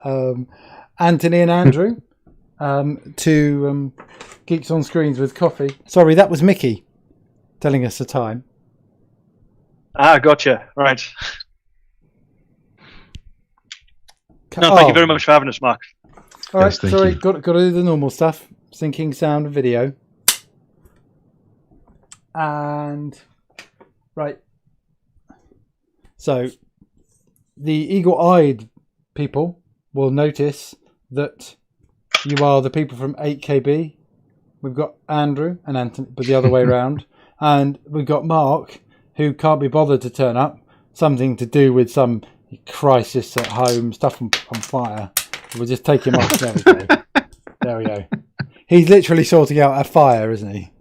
Anthony and Andrew to Geeks on Screens with Coffee. Sorry, that was Mickey telling us the time. Ah, gotcha. Right. No, thank you very much for having us, Mark. All right, sorry, got to do the normal stuff. Syncing sound and video. And, right. So, the eagle-eyed people will notice that you are the people from 8KB. We've got Andrew and Anthony, but the other way around. And we've got Mark, who can't be bothered to turn up. Something to do with some crisis at home, stuff on fire. We'll just take him off. There we go. There we go. He's literally sorting out a fire, isn't he?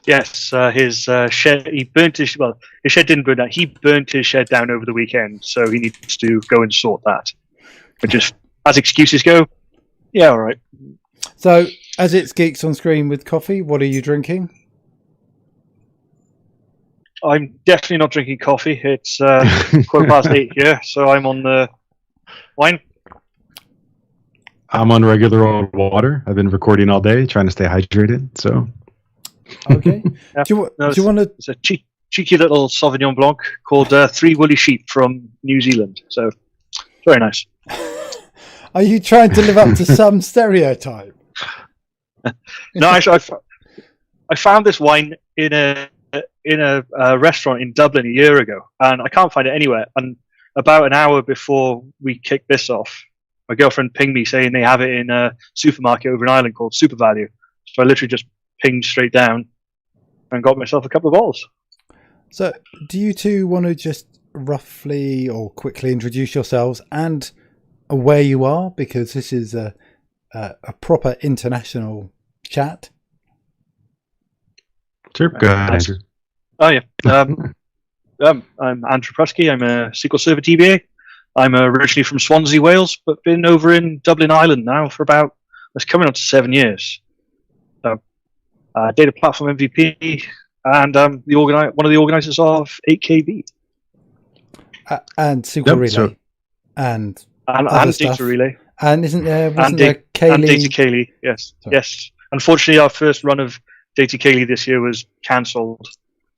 Yes, his shed. He burnt his his shed didn't burn down. He burnt his shed down over the weekend, so he needs to go and sort that. But just as excuses go, yeah, all right. So, as it's Geeks on Screen with Coffee, what are you drinking? I'm definitely not drinking coffee. It's 8:15 here, so I'm on the wine. I'm on regular old water. I've been recording all day, trying to stay hydrated. So, okay. Yeah. Do you want to? It's a cheeky little Sauvignon Blanc called Three Woolly Sheep from New Zealand. So, very nice. Are you trying to live up to some stereotype? No, I found this wine in a restaurant in Dublin a year ago, and I can't find it anywhere. And about an hour before we kicked this off, my girlfriend pinged me saying they have it in a supermarket over in Ireland called Super Value. So I literally just pinged straight down and got myself a couple of bottles. So, do you two want to just roughly or quickly introduce yourselves and where you are? Because this is a proper international chat. Sure, go ahead, Andrew. Oh, yeah. I'm Andrew Pruski. I'm a SQL Server DBA. I'm originally from Swansea, Wales, but been over in Dublin, Ireland now for it's coming on to 7 years. So, data platform MVP, and one of the organisers of 8KB. And SQL Relay. And Data Relay. And wasn't there Kaylee? And Data Kaylee, yes. Sorry. Yes. Unfortunately, our first run of Data Kaylee this year was cancelled.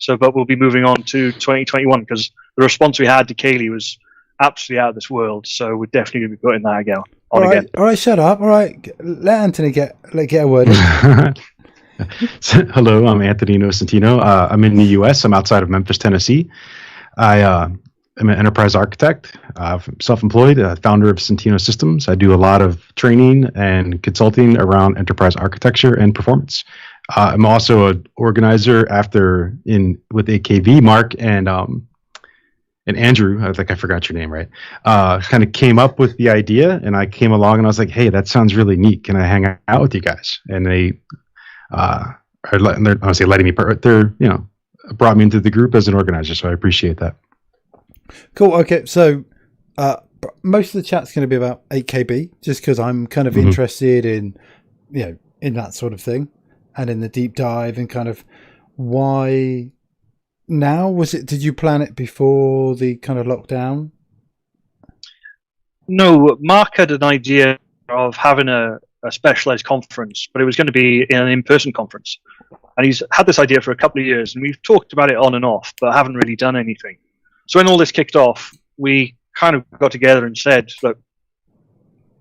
But we'll be moving on to 2021 because the response we had to Kaylee was absolutely out of this world. So we're definitely going to be putting that again. All right, shut up. All right, let Anthony get a word in. Hello, I'm Anthony Nocentino. I'm in the U.S. I'm outside of Memphis, Tennessee. I'm an enterprise architect, self-employed, founder of Centino Systems. I do a lot of training and consulting around enterprise architecture and performance. I'm also an organizer with 8KB. Mark and Andrew, I think I forgot your name, right? Kind of came up with the idea, and I came along and I was like, "Hey, that sounds really neat. Can I hang out with you guys?" And they are letting me. They're brought me into the group as an organizer, so I appreciate that. Cool. Okay, so most of the chat's going to be about 8KB, just because I'm kind of interested in in that sort of thing. And in the deep dive and kind of why now? Did you plan it before the kind of lockdown? No, Mark had an idea of having a specialized conference, but it was going to be an in-person conference. And he's had this idea for a couple of years, and we've talked about it on and off, but haven't really done anything. So when all this kicked off, we kind of got together and said, look,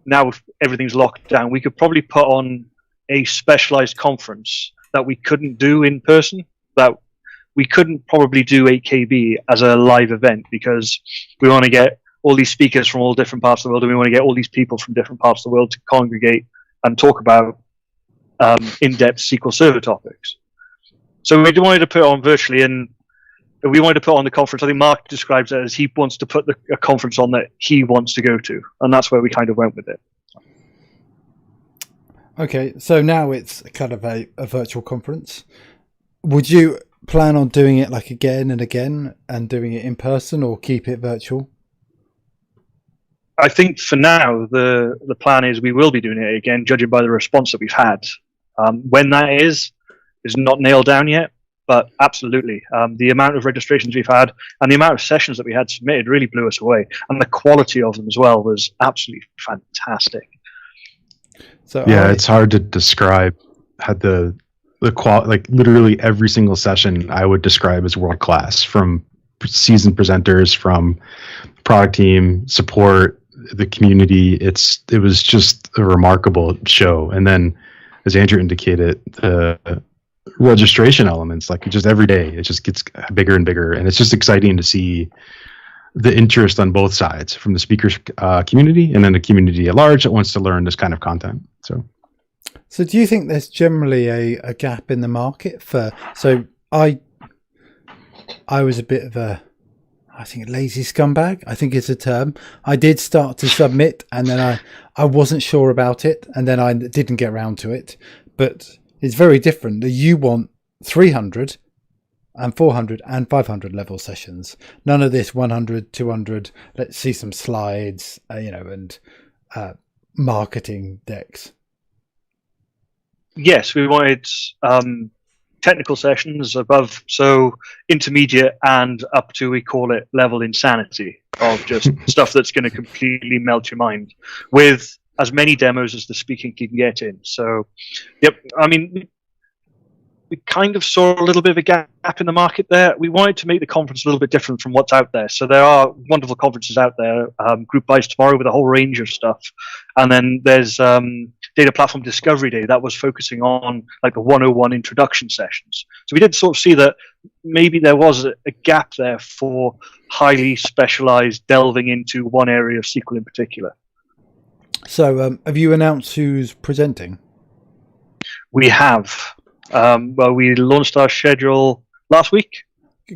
now everything's locked down, we could probably put on a specialized conference that we couldn't do in person, that we couldn't probably do 8KB as a live event because we want to get all these speakers from all different parts of the world, and we want to get all these people from different parts of the world to congregate and talk about in-depth SQL Server topics. So we wanted to put it on virtually, and we wanted to put on the conference. I think Mark describes it as he wants to put a conference on that he wants to go to, and that's where we kind of went with it. Okay, so now it's kind of a virtual conference. Would you plan on doing it like again and again and doing it in person, or keep it virtual? I think for now, the plan is we will be doing it again, judging by the response that we've had. When that is not nailed down yet, But absolutely, the amount of registrations we've had and the amount of sessions that we had submitted really blew us away. And the quality of them as well was absolutely fantastic. So yeah, it's hard to describe. Had the quality, like literally every single session I would describe as world class, from seasoned presenters, from product team, support, the community. It was just a remarkable show. And then, as Andrew indicated, the registration elements, like just every day, it just gets bigger and bigger, and it's just exciting to see the interest on both sides, from the speakers community and then the community at large that wants to learn this kind of content. So do you think there's generally a gap in the market for? So I was a bit of a, I think, lazy scumbag, I think it's a term. I did start to submit, and then I wasn't sure about it, and then I didn't get around to it. But it's very different. You want 300 and 400 and 500 level sessions. None of this 100, 200, let's see some slides, and marketing decks. Yes, we wanted technical sessions above, so intermediate and up to, we call it level insanity, of just stuff that's going to completely melt your mind, with as many demos as the speaking can get in. So, yep, I mean, we kind of saw a little bit of a gap in the market there. We wanted to make the conference a little bit different from what's out there. So there are wonderful conferences out there, Group Buys Tomorrow with a whole range of stuff. And then there's Data Platform Discovery Day that was focusing on like the 101 introduction sessions. So we did sort of see that maybe there was a gap there for highly specialized delving into one area of SQL in particular. So have you announced who's presenting? We have. Well, we launched our schedule last week.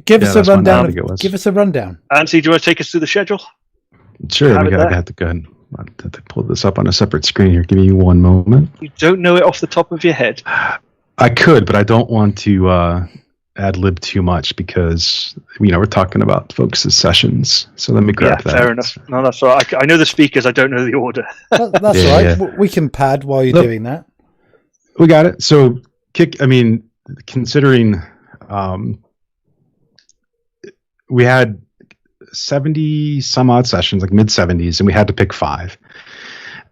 Give us a rundown. Give us a rundown. Anthony, do you want to take us through the schedule? Sure. I have to go ahead. I have to pull this up on a separate screen here. Give me one moment. You don't know it off the top of your head? I could, but I don't want to ad lib too much, because we're talking about folks' sessions. So let me grab that. Fair enough. No, that's all right. I know the speakers. I don't know the order. That's all right. Yeah. We can pad while you're doing that. We got it. So considering we had 70 some odd sessions, like mid 70s, and we had to pick 5.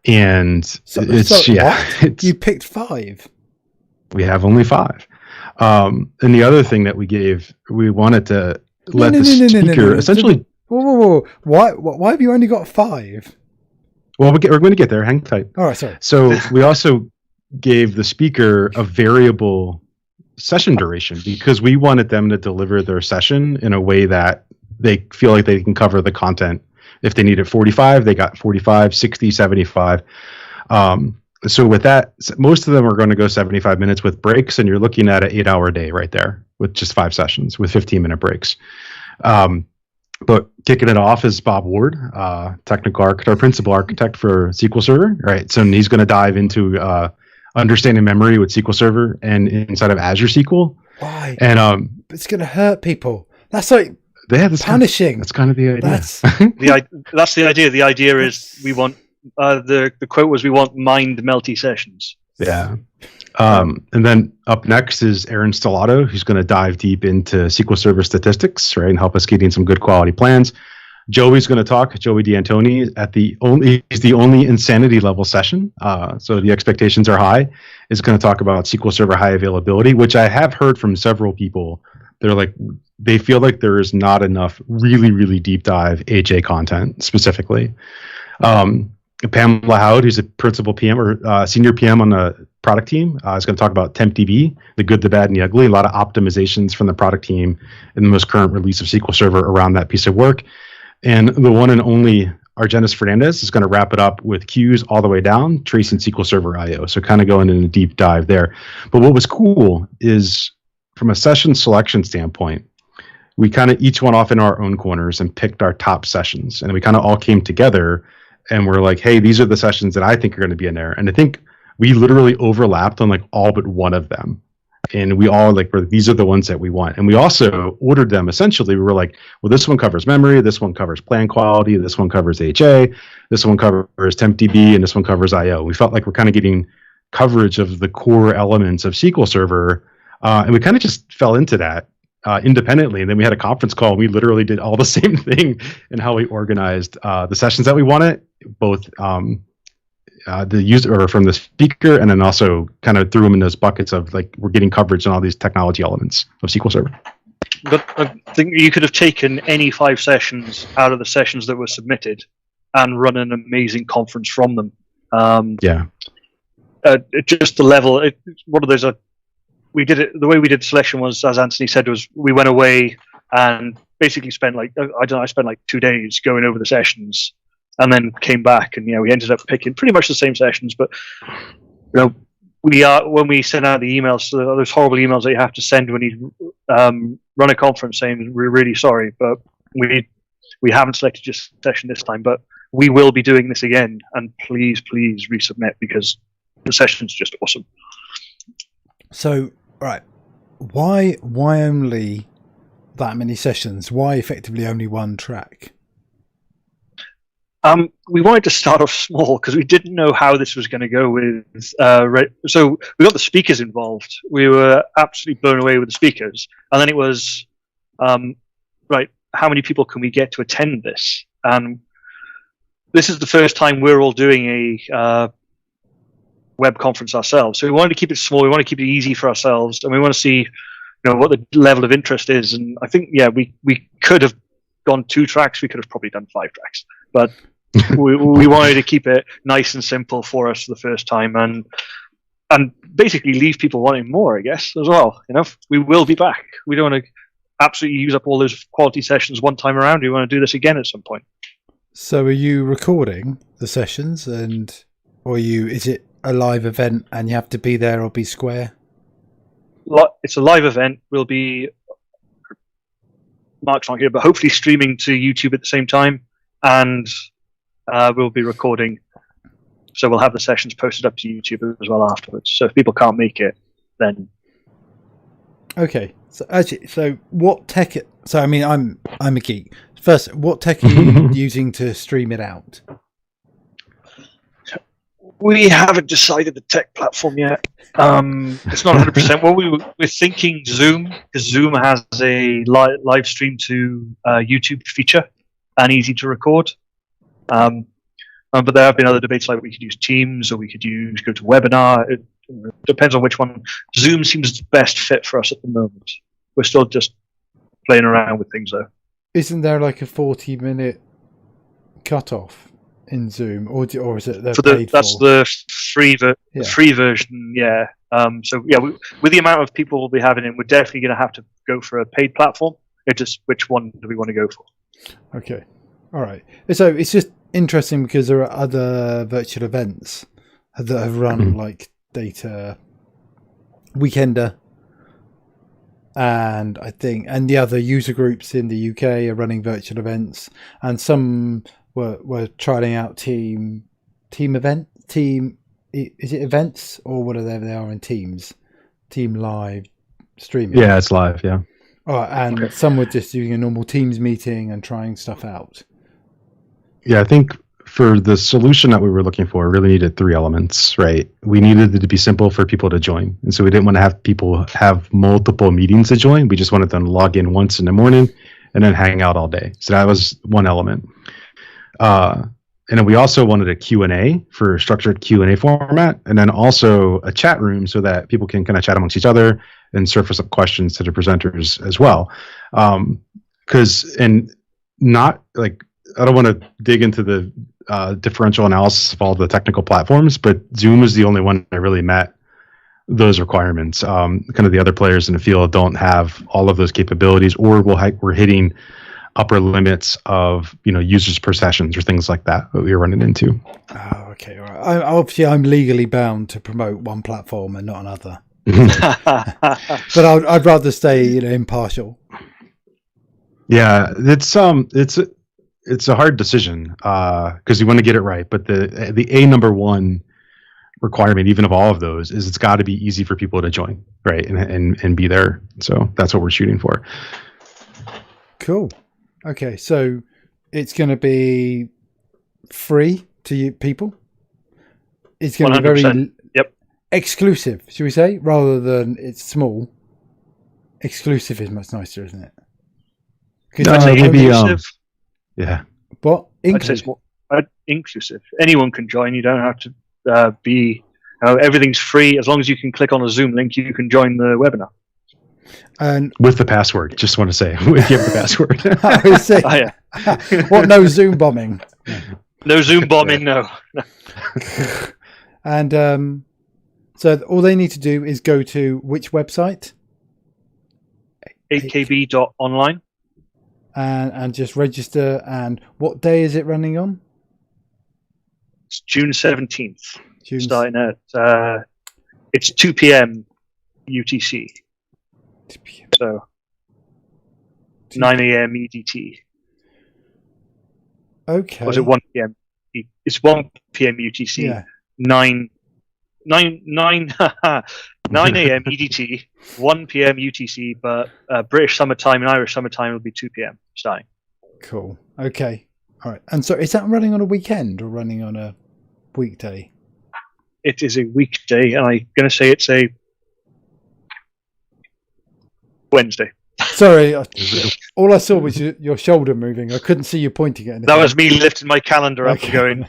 And you picked 5. We have only 5. And the other thing that we wanted to let the speaker essentially. Whoa. Why have you only got 5? Well, we're going to get there. Hang tight. All right, sorry. So we also gave the speaker a variable session duration, because we wanted them to deliver their session in a way that they feel like they can cover the content. If they needed 45, they got 45, 60, 75. So with that, most of them are going to go 75 minutes with breaks, and you're looking at an 8-hour day right there with just 5 sessions with 15-minute breaks. But kicking it off is Bob Ward, technical architect, principal architect for SQL Server. Right. So he's going to dive into understanding memory with SQL Server and inside of Azure SQL. Why? And it's going to hurt people. That's like punishing. That's kind of the idea. That's the idea. The idea is we want the quote was, we want mind melty sessions. Yeah. And then up next is Aaron Stellato, who's going to dive deep into SQL Server statistics, right, and help us getting some good quality plans. Joey's going to talk. Joey D'Antoni is the only insanity level session. So the expectations are high. Is going to talk about SQL Server high availability, which I have heard from several people. They're like, they feel like there is not enough really, really deep dive HA content specifically. Pamela Howard, who's a principal PM or senior PM on the product team, is going to talk about TempDB, the good, the bad, and the ugly. A lot of optimizations from the product team in the most current release of SQL Server around that piece of work. And the one and only Argenis Fernandez is going to wrap it up with queues all the way down, tracing SQL Server I/O. So kind of going in a deep dive there. But what was cool is, from a session selection standpoint, we kind of each went off in our own corners and picked our top sessions. And we kind of all came together and we're like, hey, these are the sessions that I think are going to be in there. And I think we literally overlapped on like all but one of them. And we all these are the ones that we want. And we also ordered them. Essentially, we were like, well, this one covers memory, this one covers plan quality, this one covers HA, this one covers TempDB, and this one covers I/O. We felt like we're kind of getting coverage of the core elements of SQL Server And we kind of just fell into that independently. And then we had a conference call. We literally did all the same thing in how we organized the sessions that we wanted, both the user or from the speaker, and then also kind of threw them in those buckets of like, we're getting coverage on all these technology elements of SQL Server. But I think you could have taken any 5 sessions out of the sessions that were submitted and run an amazing conference from them. Just the level, one of those. We did it. The way we did selection was, as Anthony said, was we went away and basically spent I spent like 2 days going over the sessions, and then came back, and we ended up picking pretty much the same sessions. But when we send out the emails, those horrible emails that you have to send when you run a conference saying we're really sorry, but we haven't selected your session this time, but we will be doing this again, and please resubmit because the session's just awesome. So, right, why only that many sessions? Why effectively only one track? We wanted to start off small because we didn't know how this was going to go with. So we got the speakers involved. We were absolutely blown away with the speakers, and then it was, right, how many people can we get to attend this? And this is the first time we're all doing a web conference ourselves. So we wanted to keep it small. We want to keep it easy for ourselves, and we want to see, what the level of interest is. And I think, we could have gone 2 tracks. We could have probably done 5 tracks, but we wanted to keep it nice and simple for us for the first time, and basically leave people wanting more, I guess, as well. We will be back. We don't want to absolutely use up all those quality sessions one time around. We want to do this again at some point. So are you recording the sessions, or is it a live event and you have to be there or be square? It's a live event. We'll be, Mark's not here, but hopefully streaming to YouTube at the same time, and we'll be recording. So we'll have the sessions posted up to YouTube as well afterwards. So if people can't make it, then okay. So actually, what tech? So I mean, I'm a geek. First, what tech are you using to stream it out? We haven't decided the tech platform yet. It's not 100%. Well, we're thinking Zoom, because Zoom has a live stream to YouTube feature and easy to record. But there have been other debates like we could use Teams or we could go to webinar. It depends on which one. Zoom seems the best fit for us at the moment. We're still just playing around with things though. Isn't there like a 40-minute cutoff in Zoom, or is it that's the free version? Yeah. With the amount of people we'll be having in, we're definitely going to have to go for a paid platform. It's just which one do we want to go for? Okay, all right. So it's just interesting because there are other virtual events that have run like Data Weekender, and I think the other user groups in the UK are running virtual events, and some were trying out team is it events or whatever they are in Teams, team live streaming. Yeah, it's live. Yeah. All right, and some were just doing a normal Teams meeting and trying stuff out. Yeah, I think for the solution that we were looking for, really needed 3 elements, right? We needed it to be simple for people to join. And so we didn't want to have people have multiple meetings to join. We just wanted them to log in once in the morning and then hang out all day. So that was one element. And then we also wanted a Q&A for structured Q&A format, and then also a chat room so that people can kind of chat amongst each other and surface up questions to the presenters as well. Not like, I don't want to dig into the differential analysis of all the technical platforms, but Zoom is the only one that really met those requirements. Kind of the other players in the field don't have all of those capabilities, or we're hitting upper limits of users per sessions or things like that we were running into. Oh, okay, all right. Obviously, I'm legally bound to promote one platform and not another, but I'd rather stay impartial. Yeah, it's a hard decision because you want to get it right, but the number one requirement, even of all of those, is it's got to be easy for people to join, right, and be there. So that's what we're shooting for. Cool. Okay, so it's going to be free to you people. It's going to be very exclusive, should we say, rather than it's small. exclusive is much nicer, isn't it? I'd say maybe, inclusive. Yeah. What? I'd say it's more inclusive. Anyone can join. You don't have to be. Everything's free as long as you can click on a Zoom link. You can join the webinar. And With the password, just want to say, if you have the password. I would say, Oh, yeah. what? No Zoom bombing. No Zoom bombing. No. And so all they need to do is go to which website? 8kb.online. And just register. And what day is it running on? It's June 17th. June. Starting at it's 2 p.m. UTC. So 9 a.m. EDT. Okay. Or was it 1 p.m.? It's 1 p.m. UTC. Yeah. 9 a.m. EDT, 1 p.m. UTC, but British summertime and Irish summertime will be 2 p.m. starting. Cool. Okay. All right. And so is that running on a weekend or running on a weekday? It is a weekday, and I'm going to say it's a Wednesday. Sorry, all I saw was your shoulder moving. I couldn't see you pointing at anything. That was me lifting my calendar up and going.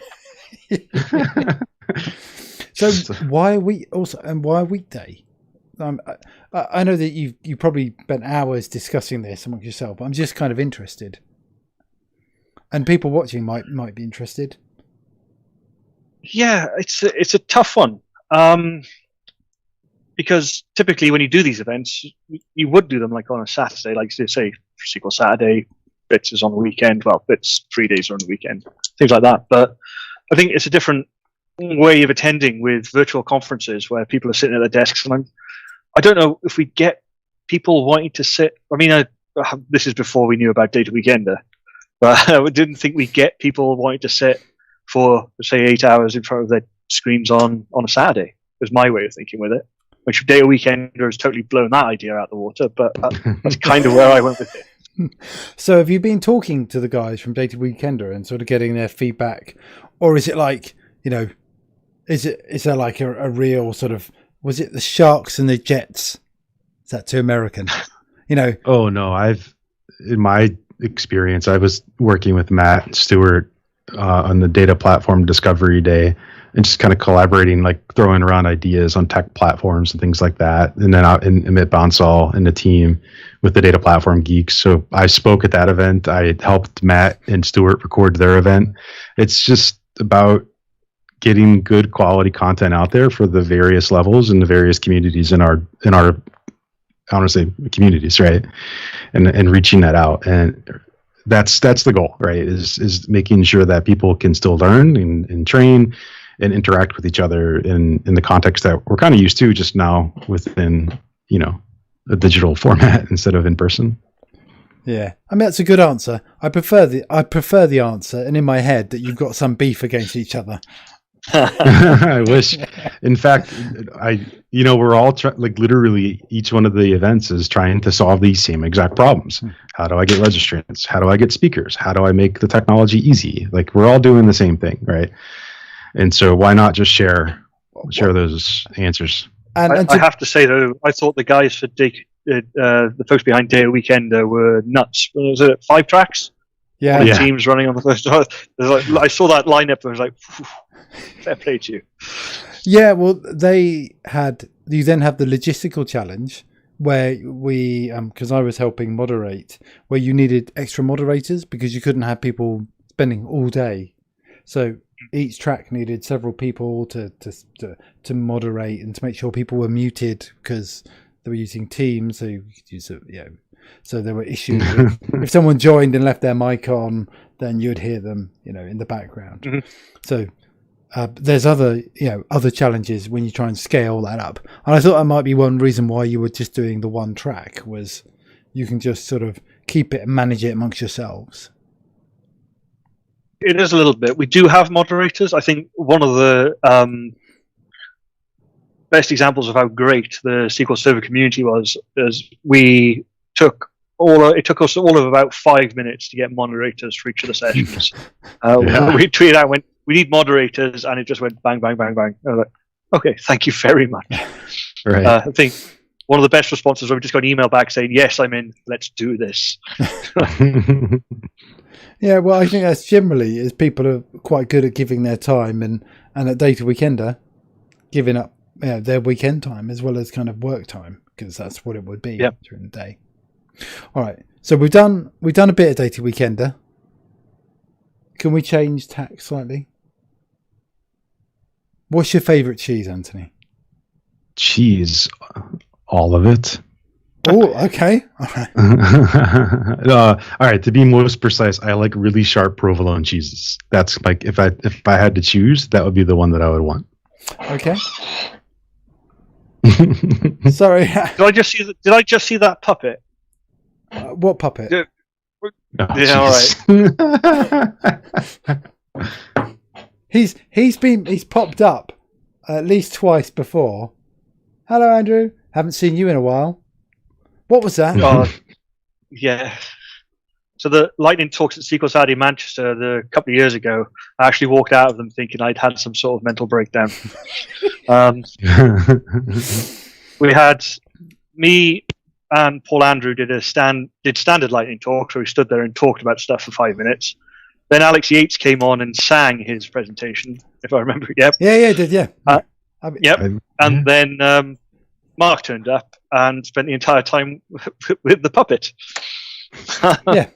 So why weekday? I know that you probably spent hours discussing this amongst yourself, but I'm just kind of interested, and people watching might be interested. Yeah, it's a tough one. Because typically when you do these events, you would do them like on a Saturday, like they say, SQL Saturday, Bits is on the weekend, well, Bits 3 days are on the weekend, things like that. But I think it's a different way of attending with virtual conferences where people are sitting at their desks. And I don't know if we get people wanting to sit. I mean, this is before we knew about Data Weekender, but I didn't think we'd get people wanting to sit for, say, 8 hours in front of their screens on a Saturday, was my way of thinking with it. Which Data Weekender has totally blown that idea out of the water, but that's kind of where I went with it. So have you been talking to the guys from Data Weekender and sort of getting their feedback? Or is it like, is there like a real sort of, was it the Sharks and the Jets? Is that too American? Oh, no. In my experience, I was working with Matt Stewart on the data platform discovery day, and just kind of collaborating, like throwing around ideas on tech platforms and things like that. And then out in Amit Bansal and the team with the data platform Geeks. So I spoke at that event. I helped Matt and Stuart record their event. It's just about getting good quality content out there for the various levels and the various communities in our I want to say communities, right? And reaching that out. And that's the goal, right? Is making sure that people can still learn and train and interact with each other in the context that we're kind of used to just now within, a digital format instead of in person. Yeah. I mean, that's a good answer. I prefer the answer, and in my head that you've got some beef against each other. I wish. In fact, we're all literally each one of the events is trying to solve these same exact problems. How do I get registrants? How do I get speakers? How do I make the technology easy? Like, we're all doing the same thing, right? And so why not just share those answers? And I have to say though, I thought the guys for the folks behind Data Weekender were nuts. Was it 5 tracks? Yeah. All the teams running on the first. I saw that lineup and I was like, fair play to you. Yeah, well, you then have the logistical challenge where we, because I was helping moderate, where you needed extra moderators because you couldn't have people spending all day. So each track needed several people to moderate and to make sure people were muted because they were using Teams. So you could use so there were issues. If someone joined and left their mic on, then you'd hear them, in the background. Mm-hmm. So there's other challenges when you try and scale that up. And I thought that might be one reason why you were just doing the one track, was you can just sort of keep it and manage it amongst yourselves. It is a little bit. We do have moderators. I think one of the best examples of how great the SQL Server community was is it took us all of about 5 minutes to get moderators for each of the sessions. We tweeted out, we need moderators, and it just went bang, bang, bang, bang. I was like, okay, thank you very much. Right. I think one of the best responses where we just got an email back saying, "Yes, I'm in. Let's do this." Yeah, well, I think that's generally is people are quite good at giving their time and at Data Weekender, giving up their weekend time as well as kind of work time, because that's what it would be during the day. All right, so we've done a bit of Data Weekender. Can we change tack slightly? What's your favourite cheese, Anthony? Cheese, all of it. Oh, okay. All right. All right. To be most precise, I like really sharp provolone cheeses. That's like if I had to choose, that would be the one that I would want. Okay. Sorry. Did I just see that puppet? What puppet? Yeah, all right. He's popped up at least twice before. Hello, Andrew. Haven't seen you in a while. What was that? Yeah. So the Lightning Talks at SQL Saturday in Manchester a couple of years ago, I actually walked out of them thinking I'd had some sort of mental breakdown. We had me and Paul Andrew did standard Lightning Talk, so we stood there and talked about stuff for 5 minutes. Then Alex Yates came on and sang his presentation, if I remember. Yep. Yeah, did. Yeah. Yep. And then Mark turned up and spent the entire time with the puppet. Yeah.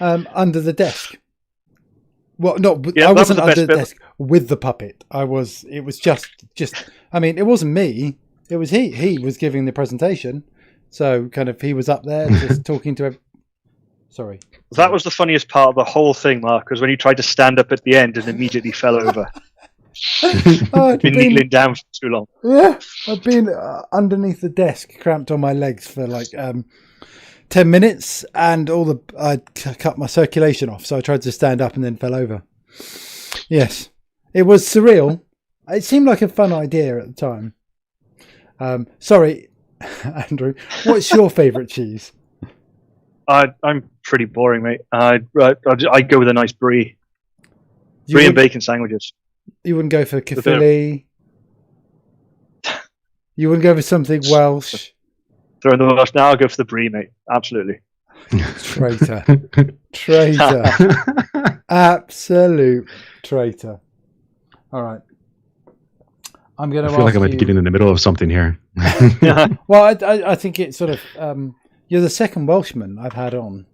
Under the desk. Well, no, I wasn't under the desk with the puppet. It was just. I mean, it wasn't me. It was he. He was giving the presentation, so kind of he was up there just talking to. Sorry. That was the funniest part of the whole thing, Mark, was when he tried to stand up at the end and immediately fell over. I'd been kneeling down for too long. Yeah, I've been underneath the desk, cramped on my legs for like 10 minutes, and I'd cut my circulation off, so I tried to stand up and then fell over. Yes, it was surreal. It seemed like a fun idea at the time. Sorry, Andrew, what's your favourite cheese? I'm pretty boring, mate. I'd go with a nice brie. Brie and bacon sandwiches. You wouldn't go for Caerphilly? You wouldn't go for something Welsh? Throwing the Welsh now, I'll go for the brie, mate. Absolutely. Traitor. Absolute traitor. All right. I'm going to I feel like I might get in the middle of something here. Well, I think it's sort of... you're the second Welshman I've had on.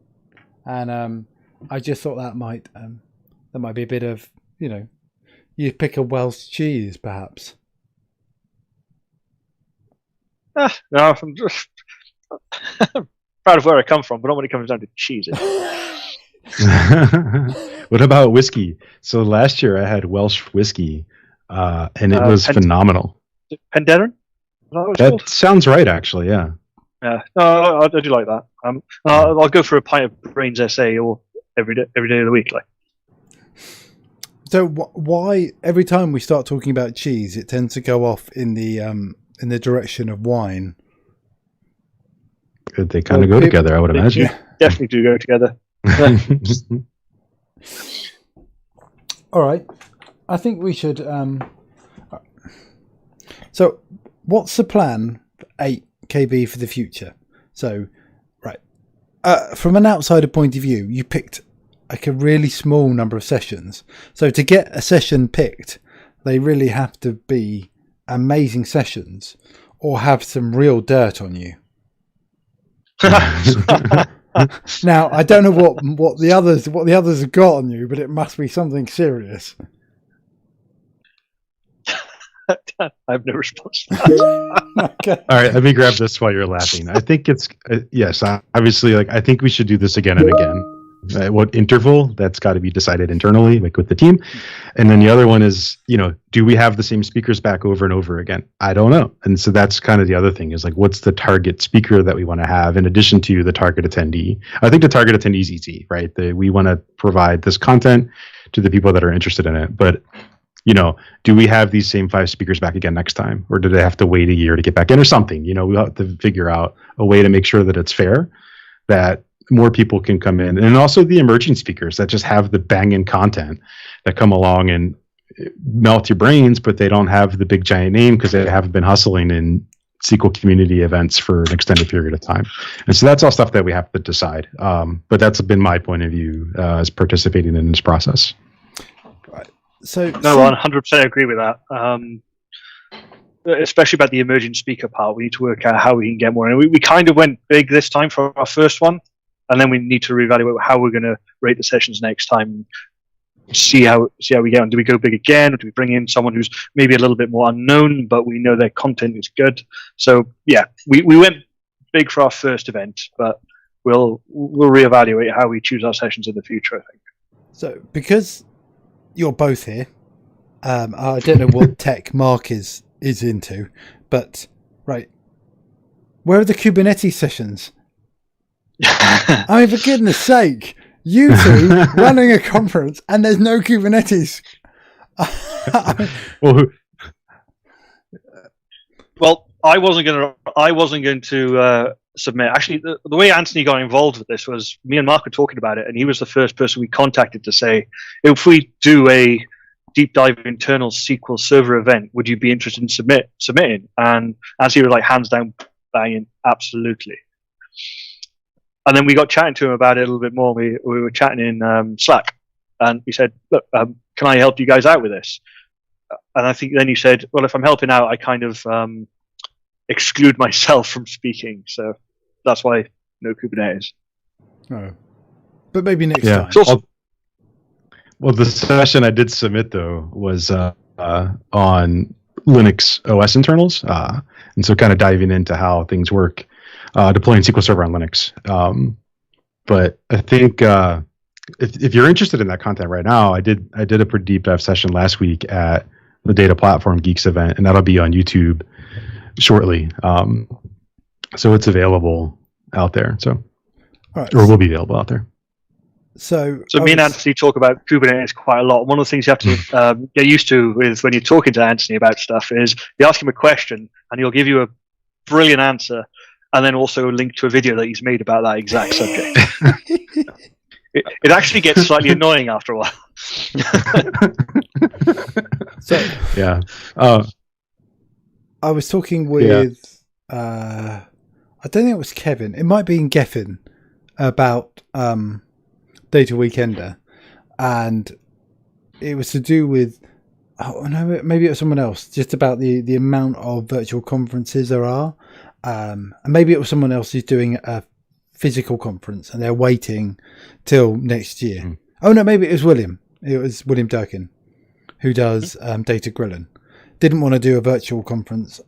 And I just thought that might be a bit of, you pick a Welsh cheese, perhaps. No, I'm just proud of where I come from, but not when it comes down to cheese. What about whiskey? So last year I had Welsh whiskey, and it was phenomenal. Penderyn? That sounds right, actually, yeah. Yeah, no, I do like that. I'll go for a pint of Brains SA or every day of the week, like. So why every time we start talking about cheese, it tends to go off in the direction of wine? They kind of go together, I would imagine. Definitely do go together. All right, I think we should. So, what's the plan for 8KB for the future? So, right, from an outsider point of view, you picked like a really small number of sessions. So to get a session picked, they really have to be amazing sessions or have some real dirt on you. Now, I don't know what the others have got on you, but it must be something serious. I have no response to that. Okay. All right, let me grab this while you're laughing. I think it's yes, obviously, like I think we should do this again and again. At what interval? That's got to be decided internally, like with the team. And then the other one is, do we have the same speakers back over and over again? I don't know. And so that's kind of the other thing is like, what's the target speaker that we want to have in addition to the target attendee? I think the target attendee is easy, right? We want to provide this content to the people that are interested in it. But, do we have these same 5 speakers back again next time? Or do they have to wait a year to get back in or something? We have to figure out a way to make sure that it's fair, that more people can come in, and also the emerging speakers that just have the banging content that come along and melt your brains, but they don't have the big giant name because they haven't been hustling in SQL community events for an extended period of time. And so that's all stuff that we have to decide. But that's been my point of view as participating in this process. Right. So no, 100% agree with that. Especially about the emerging speaker part, we need to work out how we can get more. And we kind of went big this time for our first one, and then we need to reevaluate how we're going to rate the sessions next time. See how we get on. Do we go big again, or do we bring in someone who's maybe a little bit more unknown, but we know their content is good? So yeah, we went big for our first event, but we'll reevaluate how we choose our sessions in the future, I think. So because you're both here, I don't know what tech Mark is into, but right, where are the Kubernetes sessions? I mean, for goodness sake. You two running a conference and there's no Kubernetes. Well, I wasn't going to submit. Actually, the way Anthony got involved with this was me and Mark were talking about it, and he was the first person we contacted to say, if we do a deep dive internal SQL Server event, would you be interested in submitting? And Anthony was like, hands down, banging, absolutely. And then we got chatting to him about it a little bit more. We were chatting in Slack, and he said, look, can I help you guys out with this? And I think then he said, well, if I'm helping out, I kind of exclude myself from speaking. So that's why no Kubernetes. Oh. But maybe next time. Well, the session I did submit, though, was on Linux OS internals. And so kind of diving into how things work. Deploying SQL Server on Linux. But I think if you're interested in that content right now, I did a pretty deep dive session last week at the Data Platform Geeks event, and that'll be on YouTube shortly. So it's available out there. So, or will be available out there. So me and Anthony talk about Kubernetes quite a lot. One of the things you have to get used to is when you're talking to Anthony about stuff is you ask him a question and he'll give you a brilliant answer, and then also link to a video that he's made about that exact subject. It actually gets slightly annoying after a while. So yeah, I was talking with I don't think it was Kevin. It might be in Geffen about Data Weekender, and it was to do with maybe it was someone else, just about the amount of virtual conferences there are. And maybe it was someone else who's doing a physical conference and they're waiting till next year. Oh no, maybe it was William. It was William Durkin, who does Data Grilling. Didn't want to do a virtual conference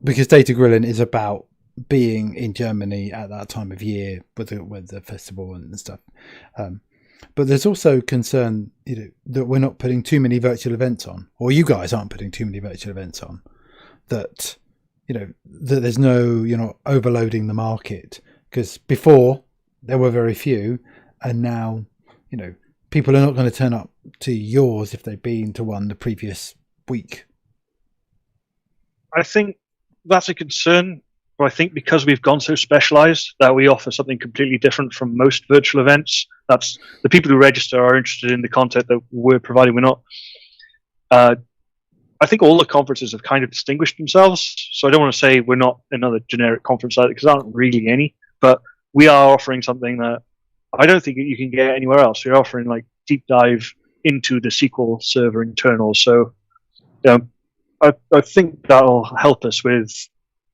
because Data Grilling is about being in Germany at that time of year with the festival and stuff. But there's also concern, that we're not putting too many virtual events on, or you guys aren't putting too many virtual events on. That that there's you're not overloading the market, because before there were very few, and now, people are not going to turn up to yours if they've been to one the previous week. I think that's a concern, but I think because we've gone so specialized that we offer something completely different from most virtual events, that's the people who register are interested in the content that we're providing. We're not, I think all the conferences have kind of distinguished themselves, so I don't want to say we're not another generic conference like that, because there aren't really any, but we are offering something that I don't think you can get anywhere else. We're offering like deep dive into the SQL Server internals, so I think that'll help us with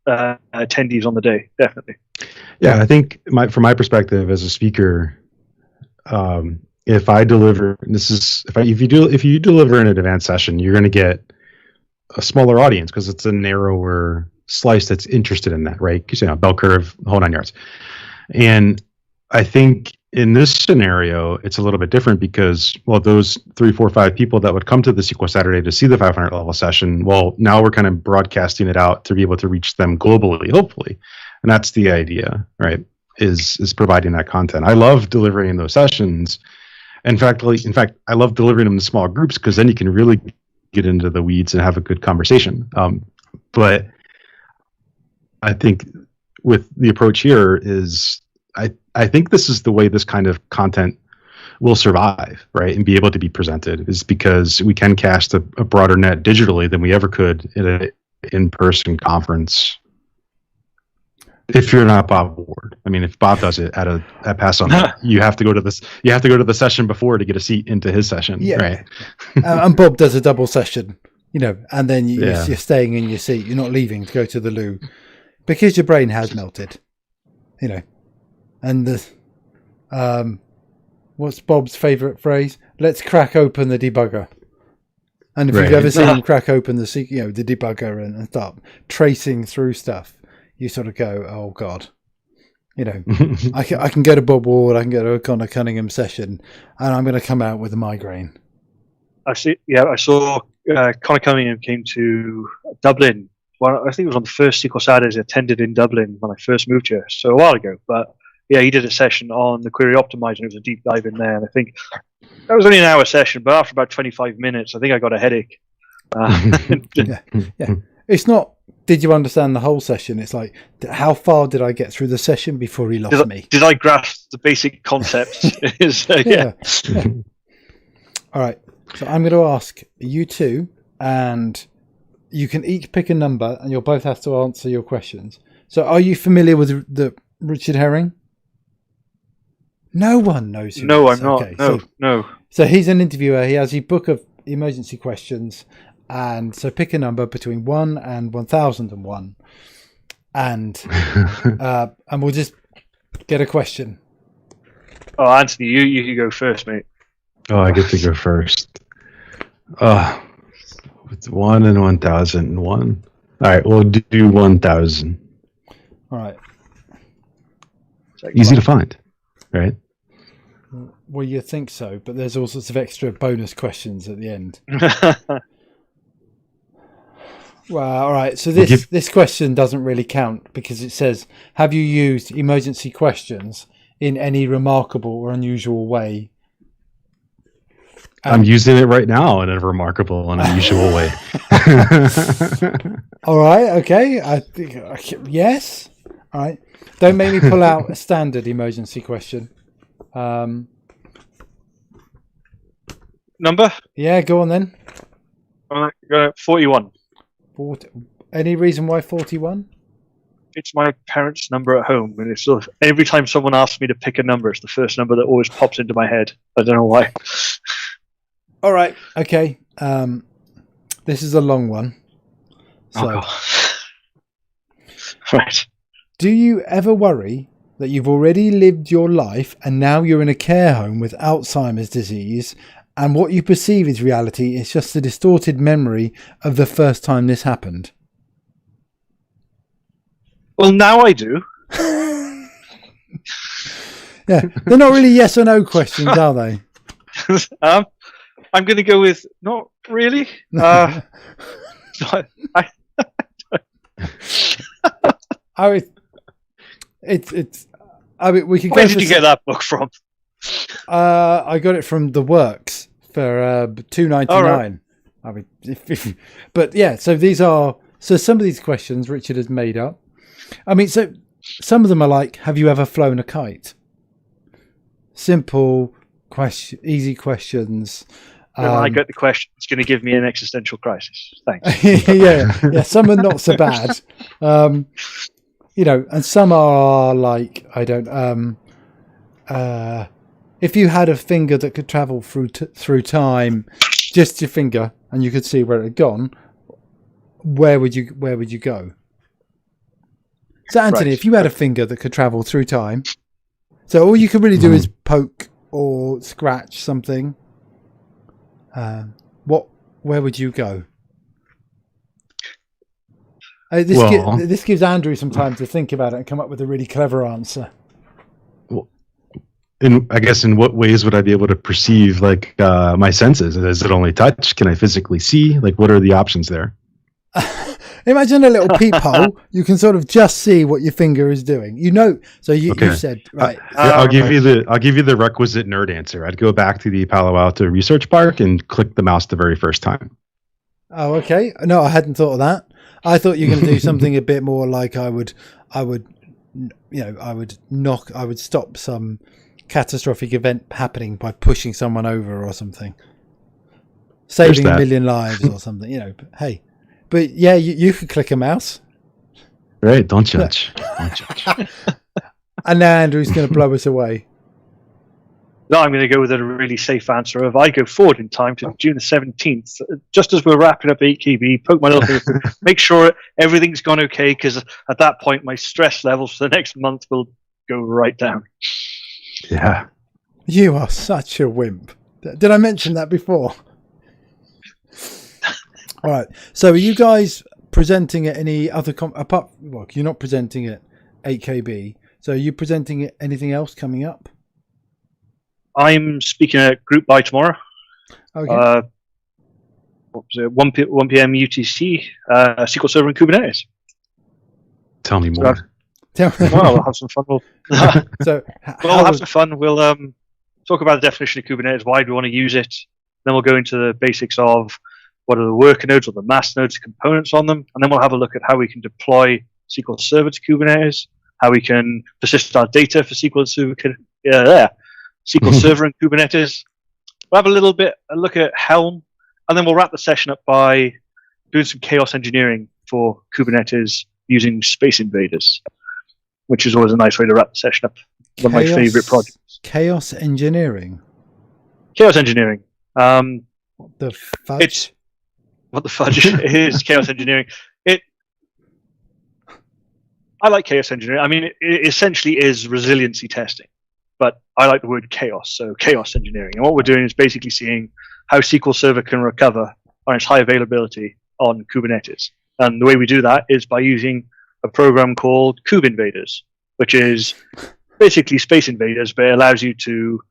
attendees on the day, definitely. Yeah, I think from my perspective as a speaker, if I deliver, if you deliver an advanced session, you're going to get a smaller audience because it's a narrower slice that's interested in that, right? Because bell curve, whole 9 yards. And I think in this scenario, it's a little bit different because, well, those 3, 4, 5 people that would come to the SQL Saturday to see the 500 level session, well, now we're kind of broadcasting it out to be able to reach them globally, hopefully. And that's the idea, right? Is providing that content. I love delivering those sessions. In fact, I love delivering them in small groups because then you can really get into the weeds and have a good conversation. But I think with the approach here is I think this is the way this kind of content will survive, right, and be able to be presented, is because we can cast a broader net digitally than we ever could in in-person conference. If you're not Bob Ward, I mean, if Bob does it at Pass On, you have to go to this. You have to go to the session before to get a seat into his session, right? And Bob does a double session, and then you're staying in your seat. You're not leaving to go to the loo because your brain has melted, And what's Bob's favourite phrase? Let's crack open the debugger. And if you've ever seen him crack open the debugger and start tracing through stuff, you sort of go, oh God, I can go to Bob Ward, I can go to a Connor Cunningham session, and I'm going to come out with a migraine. I saw Connor Cunningham came to Dublin. Well, I think it was on the first SQL Saturdays I attended in Dublin when I first moved here, so a while ago. But yeah, he did a session on the query optimizer. It was a deep dive in there, and I think that was only an hour session. But after about 25 minutes, I think I got a headache. Yeah. It's not. Did you understand the whole session? It's like, how far did I get through the session before he lost me? Did I grasp the basic concepts? Yeah. All right. So I'm going to ask you two, and you can each pick a number, and you'll both have to answer your questions. So are you familiar with the Richard Herring? No one knows who No, he is. I'm not. Okay, No. So he's an interviewer. He has a book of emergency questions. And so pick a number between 1 and 1001. And we'll just get a question. Oh, Anthony, you go first, mate. Oh, I get to go first. It's 1 and 1001. All right, we'll do 1000. All right. Easy to find, right? Well, you think so, but there's all sorts of extra bonus questions at the end. Well, all right. So this question doesn't really count because it says, have you used emergency questions in any remarkable or unusual way? I'm using it right now in a remarkable and unusual way. All right. Okay. I think yes. All right. Don't make me pull out a standard emergency question. Number? Yeah, go on then. 41. 40. Any reason why 41? It's my parents' number at home, and it's sort of, every time someone asks me to pick a number, it's the first number that always pops into my head. I don't know why. All right. Okay. This is a long one. So, right. Do you ever worry that you've already lived your life and now you're in a care home with Alzheimer's disease, and what you perceive as reality is just a distorted memory of the first time this happened? Well, now I do. Yeah, they're not really yes or no questions, are they? I'm going to go with not really. I mean, we could. Where did you get that book from? I got it from The Works for $2.99. Right. I mean, but yeah. So some of these questions Richard has made up. I mean, so some of them are like, have you ever flown a kite? Simple question, easy questions. When I get the question, it's going to give me an existential crisis. Thanks. yeah. Some are not so bad. And some are like, I don't. If you had a finger that could travel through time, just your finger, and you could see where it had gone, where would you go? So, Anthony, Right. If you had a finger that could travel through time, so all you could really do is poke or scratch something. Where would you go? This gives Andrew some time to think about it and come up with a really clever answer. I guess in what ways would I be able to perceive my senses? Is it only touch? Can I physically see? What are the options there? Imagine a little peephole. You can sort of just see what your finger is doing. So you said right. I'll give you the requisite nerd answer. I'd go back to the Palo Alto Research Park and click the mouse the very first time. Oh, okay. No, I hadn't thought of that. I thought you were going to do something a bit more like I would stop some catastrophic event happening by pushing someone over or something, saving a million lives or something. But hey. But yeah, you could click a mouse. Right, don't judge. Don't judge. And now Andrew's going to blow us away. No, I'm going to go with a really safe answer of I go forward in time to June the 17th, just as we're wrapping up 8KB, poke my little finger, make sure everything's gone okay, because at that point my stress levels for the next month will go right down. Yeah. You are such a wimp. Did I mention that before? All right. So are you guys presenting at any other well, you're not presenting at 8KB. So are you presenting at anything else coming up? I'm speaking at Group by tomorrow. Okay. What was it? 1 p.m. UTC, SQL Server and Kubernetes. Tell me more. Well, we'll have some fun. We'll have some fun. We'll talk about the definition of Kubernetes, why do we want to use it. Then we'll go into the basics of what are the worker nodes or the master nodes, components on them. And then we'll have a look at how we can deploy SQL Server to Kubernetes, how we can persist our data for SQL Server. SQL Server and Kubernetes. We'll have a look at Helm, and then we'll wrap the session up by doing some chaos engineering for Kubernetes using Space Invaders, which is always a nice way to wrap the session up. One of my favorite projects. Chaos engineering. Chaos engineering. What the fudge? What the fudge is chaos engineering. I like chaos engineering. I mean, it essentially is resiliency testing. But I like the word chaos, so chaos engineering. And what we're doing is basically seeing how SQL Server can recover on its high availability on Kubernetes. And the way we do that is by using a program called Kube Invaders, which is basically Space Invaders, but it allows you to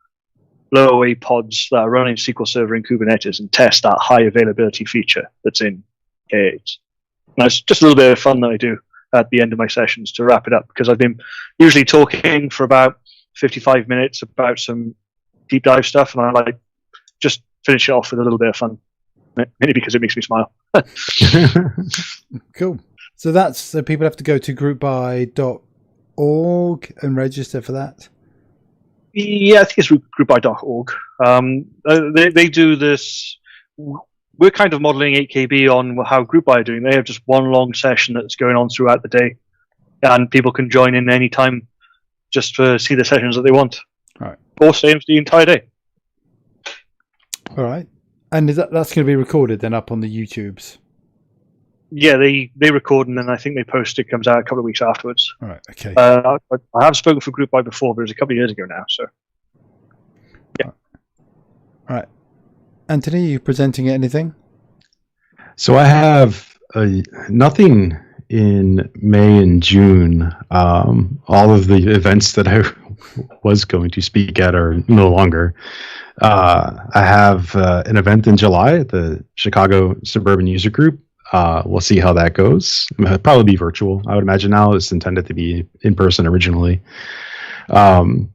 blow away pods that are running SQL Server in Kubernetes and test that high availability feature that's in K8. And it's just a little bit of fun that I do at the end of my sessions to wrap it up, because I've been usually talking for about 55 minutes about some deep dive stuff, and I like just finish it off with a little bit of fun, mainly because it makes me smile. Cool. So people have to go to groupby.org and register for that. Yeah, I think it's groupby.org. They do this. We're kind of modeling 8KB on how GroupBy are doing. They have just one long session that's going on throughout the day, and people can join in any time just to see the sessions that they want. All right. Or stay the entire day. All right. And that's going to be recorded then up on the YouTubes? Yeah, they record, and then I think they post. It comes out a couple of weeks afterwards. All right, okay. I have spoken for GroupBy before, but it was a couple of years ago now. So, yeah. All right. Anthony, are you presenting at anything? So I have nothing in May and June. All of the events that I was going to speak at are no longer. I have an event in July at the Chicago Suburban User Group. We'll see how that goes. It'll probably be virtual, I would imagine now. It's intended to be in person originally. And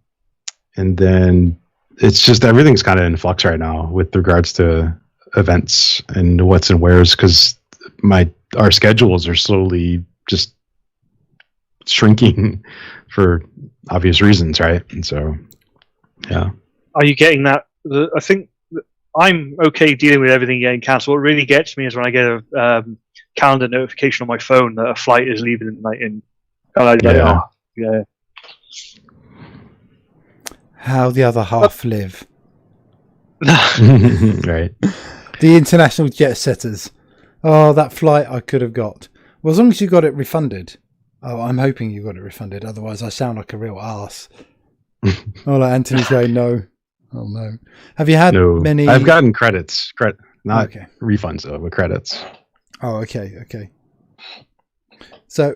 then it's just everything's kind of in flux right now with regards to events and what's and where's, because our schedules are slowly just shrinking for obvious reasons, right? And so, yeah. Are you getting that? I think I'm okay dealing with everything getting cancelled. What really gets me is when I get a calendar notification on my phone that a flight is leaving tonight in. Yeah. How the other half live. Right. The international jet setters. Oh, that flight I could have got. Well, as long as you got it refunded. Oh, I'm hoping you got it refunded. Otherwise, I sound like a real arse. Oh, like Anthony's going, no. Oh, no. Have you had many... I've gotten credits. Not okay. Refunds, though, but credits. Oh, okay. So...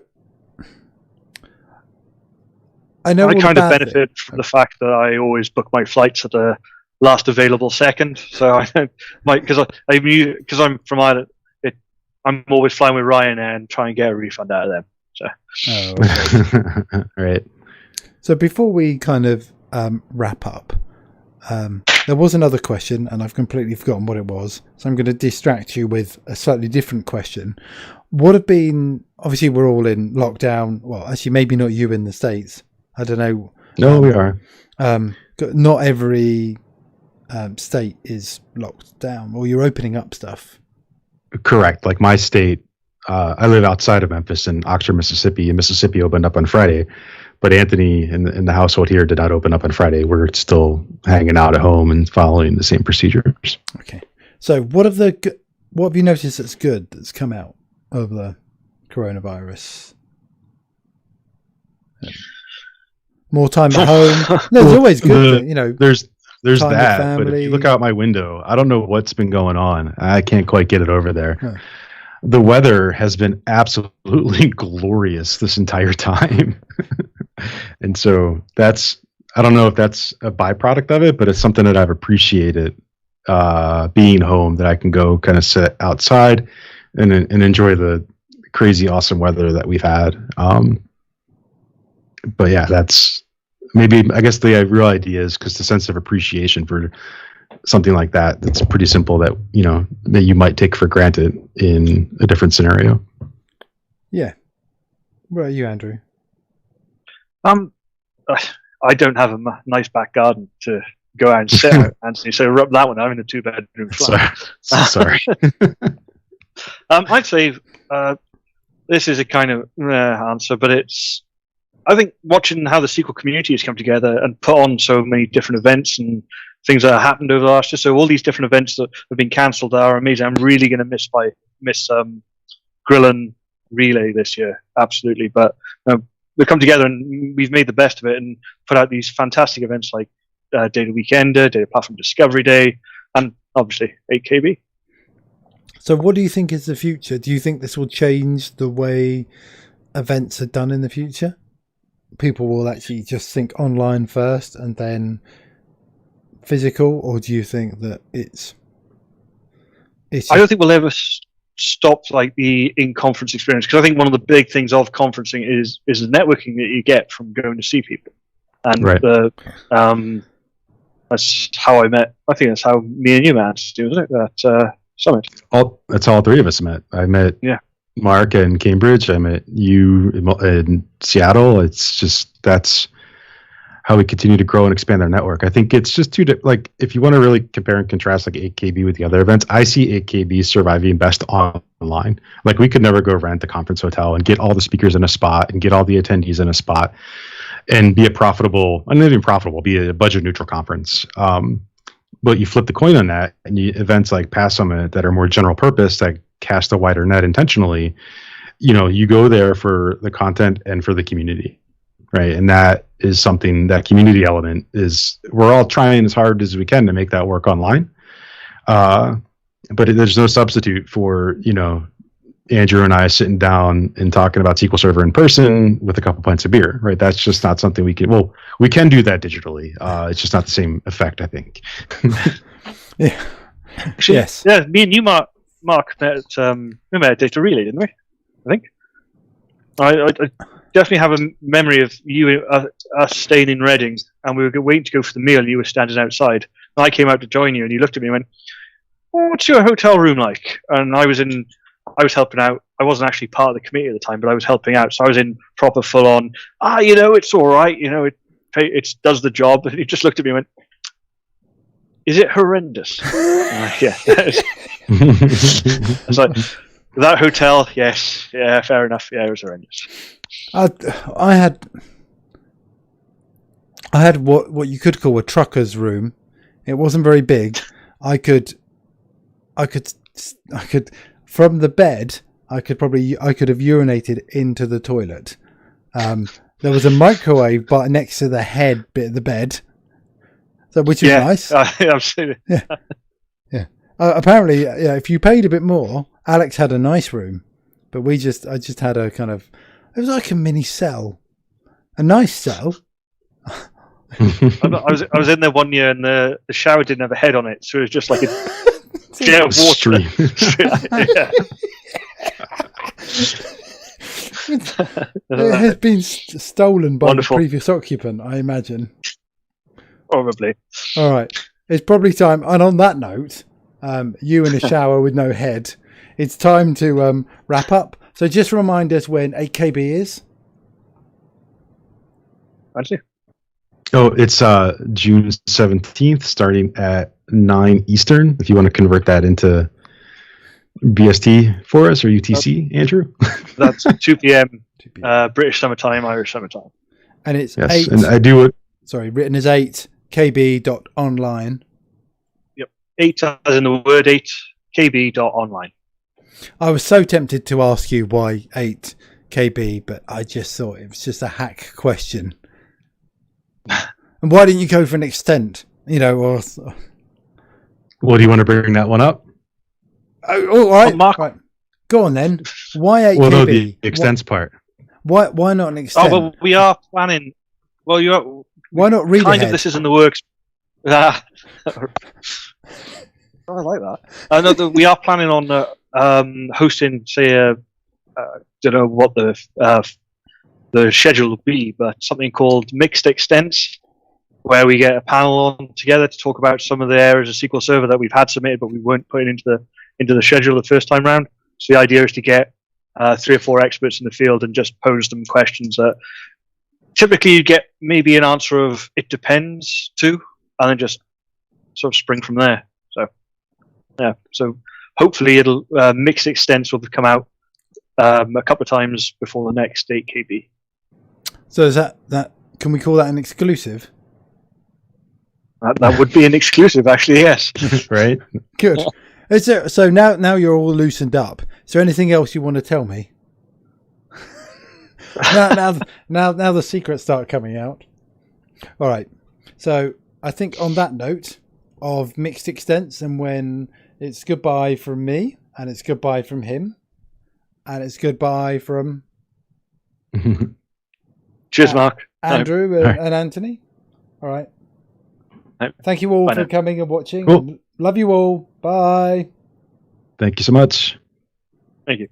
I kind of benefit from the fact that I always book my flights at the last available second. So I might, because I'm from Ireland, I'm always flying with Ryanair and try and get a refund out of them. So. Oh, okay. Right. So before we kind of wrap up, there was another question, and I've completely forgotten what it was. So I'm going to distract you with a slightly different question. What have been? Obviously, we're all in lockdown. Well, actually, maybe not you in the States. I don't know. No, we are. Not every state is locked down, or you're opening up stuff. Correct. Like my state I live outside of Memphis in Oxford, Mississippi, and Mississippi opened up on Friday. But Anthony in the household here did not open up on Friday. We're still hanging out at home and following the same procedures. Okay. So what have you noticed that's good that's come out of the coronavirus? More time at home. No, it's always good. There's time with that. But family. if you look out my window, I don't know what's been going on. I can't quite get it over there. Huh. The weather has been absolutely glorious this entire time. And so I don't know if that's a byproduct of it, but it's something that I've appreciated being home, that I can go kind of sit outside and enjoy the crazy awesome weather that we've had. But yeah, that's maybe, I guess the real idea is because the sense of appreciation for something like that's pretty simple, that that you might take for granted in a different scenario. Yeah. What about you, Andrew? I don't have a nice back garden to go out and sit out, Anthony, so rub that one. I'm in a 2-bedroom flat. Sorry. I'd say this is a kind of answer, but I think watching how the SQL community has come together and put on so many different events and things that have happened over the last year. So all these different events that have been cancelled are amazing. I'm really going to miss Grill and Relay this year, absolutely. But we've come together and we've made the best of it and put out these fantastic events like Data Weekender, Data Platform Discovery Day, and obviously 8KB. So what do you think is the future? Do you think this will change the way events are done in the future? People will actually just think online first and then physical, or do you think that it's I don't think we'll ever stop like the in-conference experience, because I think one of the big things of conferencing is the networking that you get from going to see people, and right. That's how I met. I think that's how me and you met, wasn't it? That summit. That's all three of us met. I met Mark in Cambridge. I met you in Seattle. It's just that's how we continue to grow and expand our network. I think it's just like if you want to really compare and contrast like 8KB with the other events, I see 8KB surviving best online. Like we could never go rent a conference hotel and get all the speakers in a spot and get all the attendees in a spot and be a profitable, not even profitable, be a budget neutral conference. But you flip the coin on that, and events like Pass Summit that are more general purpose that cast a wider net intentionally, you go there for the content and for the community, right? And that is something, that community element is, we're all trying as hard as we can to make that work online. But there's no substitute for, Andrew and I sitting down and talking about SQL Server in person with a couple pints of beer, right? That's just not something we can, we can do that digitally. It's just not the same effect, I think. Yeah. Actually, yes. Yeah, me and you, Mark met at Data Relay, didn't we? I think. I definitely have a memory of you, us staying in Reading, and we were waiting to go for the meal, and you were standing outside. And I came out to join you, and you looked at me and went, "What's your hotel room like?" And I was helping out. I wasn't actually part of the committee at the time, but I was helping out. So I was in proper full on, it's all right. It does the job. And he just looked at me and went, "Is it horrendous?" Yeah. I was like, that hotel, yes. Yeah, fair enough. Yeah, it was horrendous. I had what you could call a trucker's room. It wasn't very big. I could from the bed, I could have urinated into the toilet. There was a microwave but next to the head bit of the bed, which is nice. Absolutely. Yeah. Apparently, if you paid a bit more, Alex had a nice room, but I just had a kind of, it was like a mini cell, a nice cell. I was in there one year, and the shower didn't have a head on it, so it was just like a jet of water. It has been stolen by Wonderful. The previous occupant, I imagine. Probably. All right, it's probably time. And on that note, you in a shower with no head, it's time to wrap up. So just remind us when 8KB is. Actually. Oh, it's June 17th, starting at 9 Eastern. If you want to convert that into BST for us or UTC, Andrew? That's 2 p.m. 2 p.m. British summertime, Irish summertime. And it's Yes, 8. and I do it. Sorry, written as 8kb.online. 8 as in the word 8, kb.online. I was so tempted to ask you why 8kb, but I just thought it was just a hack question. And why didn't you go for an extent? Or Well, do you want to bring that one up? all right, Mark. right. Go on then. Why 8kb? Well, no, the extents part. Why not an extent? Oh, well, we are planning. Well, Why not read kind ahead? of this is in the works. I like that. No, we are planning on hosting, say, don't know what the schedule will be, but something called mixed extents, where we get a panel on together to talk about some of the areas of SQL Server that we've had submitted, but we weren't putting into the schedule the first time round. So the idea is to get 3 or 4 experts in the field and just pose them questions that typically you get maybe an answer of "it depends" to, and then just sort of spring from there. So yeah, so hopefully it'll mixed extents will come out a couple of times before the next 8kb. So is that can we call that an exclusive? That would be an exclusive, actually. Yes. Right? Good. Is there, so now you're all loosened up. Is there anything else you want to tell me? now the secrets start coming out. All right. So I think on that note of mixed extents, and when it's goodbye from me, and it's goodbye from him, and it's goodbye from Cheers, Mark. Andrew and Anthony. All right. No. Thank you all Bye for now. coming and watching. Cool. Love you all. Bye. Thank you so much. Thank you.